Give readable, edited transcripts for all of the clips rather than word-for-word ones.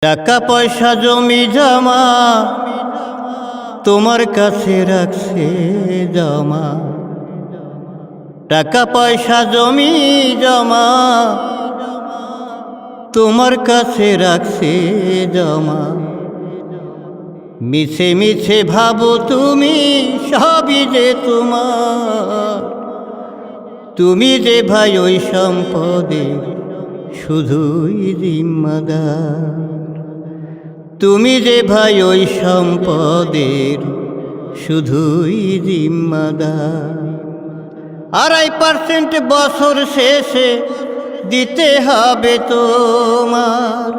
টাকা পয়সা জমি জমা তোমার কাছে রাখছে জমা। টাকা পয়সা জমি জমা তোমার কাছে রাখছে জমা। মিছে মিছে ভাবো তুমি সবই যে তোমার। তুমি যে ভাই ওই সম্পদের শুধুই জিম্মাদার। তুমি যে ভাই ওই সম্পদের শুধুই জিম্মাদার। 2.5% বছর শেষে দিতে হবে তোমার।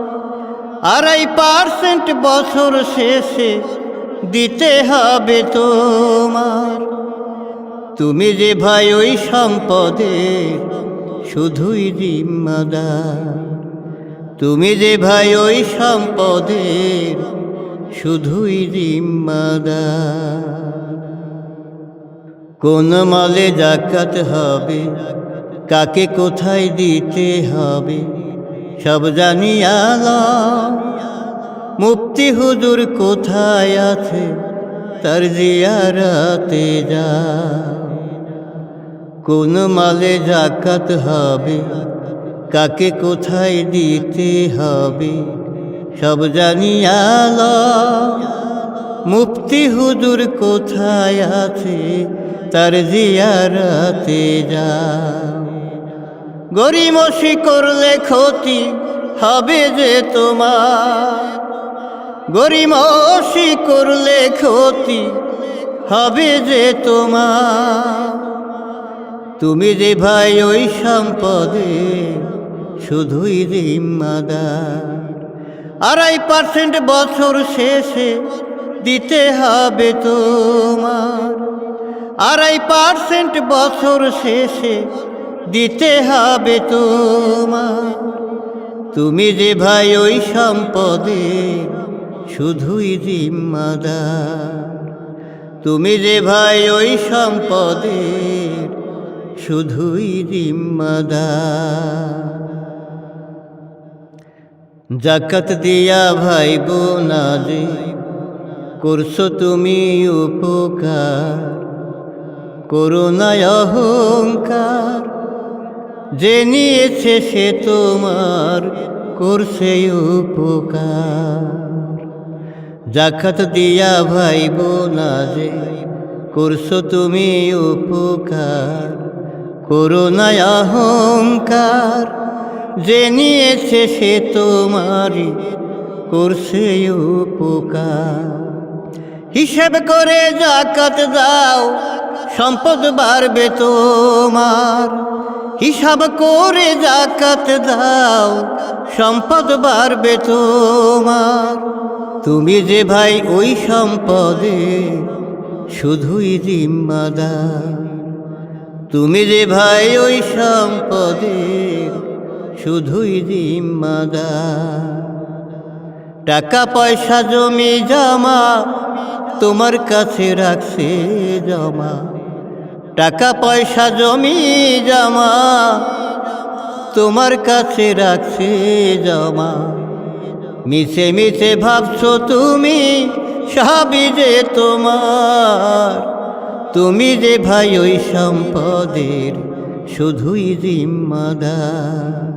2.5% বছর শেষে দিতে হবে তোমার। তুমি যে ভাই ওই সম্পদের শুধুই জিম্মাদার। তুমি যে ভাই ওই সম্পদের শুধুই জিম্মাদার। কোন মালে যাকাত হবে, কাকে কোথায় দিতে হবে, সব জানিয়া লও। মুফতি হুজুর কোথায় আছে, তার জিয়ারতে যাও। কোন মালে যাকাত হবে, কাকে কোথায় দিতে হবে, সব জানিয়া লও। মুফতি হুজুর কোথায় আছে, তার জিয়ারতে যাও। গরিমসি করলে ক্ষতি হবে যে তোমার। গরিমসি করলে ক্ষতি হবে যে তোমার। তুমি যে ভাই ওই সম্পদে শুধুই জিম্মাদার। 2.5% বছর শেষে দিতে হবে তোমার। 2.5% বছর শেষে দিতে হবে তোমার। তুমি যে ভাই ওই সম্পদে শুধুই জিম্মাদার। তুমি যে ভাই ওই সম্পদে শুধুই জিম্মাদার। যাকাত দিয়া ভাই বোনাজে করছো তুমি উপকার। করুণায় অহংকার যে নিয়েছে সে তোমার করছে উপকার। যাকাত দিয়া ভাই বোনাজে করছো তুমি উপকার। করুণায় অহংকার যে নিয়েছে সে তোমারই করছে উপকার। হিসেব করে যাকাত দাও, সম্পদ বাড়বে তোমার। হিসাব করে যাকাত দাও, সম্পদ বাড়বে তোমার। তুমি যে ভাই ওই সম্পদে শুধুই জিম্মাদার। তুমি যে ভাই ওই সম্পদের শুধুই জিম্মাদার। টাকা পয়সা জমি জমা তোমার কাছে রাখছে জমা। টাকা পয়সা জমি জমা তোমার কাছে রাখছে জমা। মিছে মিছে ভাবছো তুমি সবই যে তোমার। তুমি যে ভাই ওই সম্পদের শুধুই জিম্মাদার।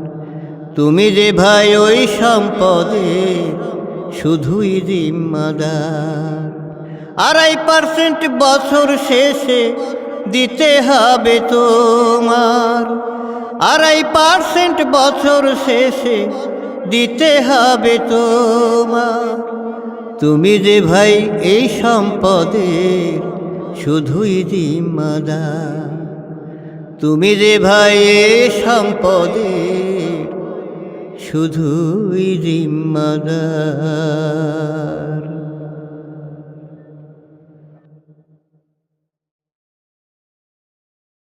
তুমি যে ভাই ওই সম্পদের শুধুই জিম্মাদার। 2.5% বছর শেষে দিতে হবে তোমার। 2.5% বছর শেষে দিতে হবে তোমার। তুমি যে ভাই এই সম্পদের শুধুই জিম্মাদার। তুমি যে ভাই এই সম্পদের শুধুই জিম্মাদার।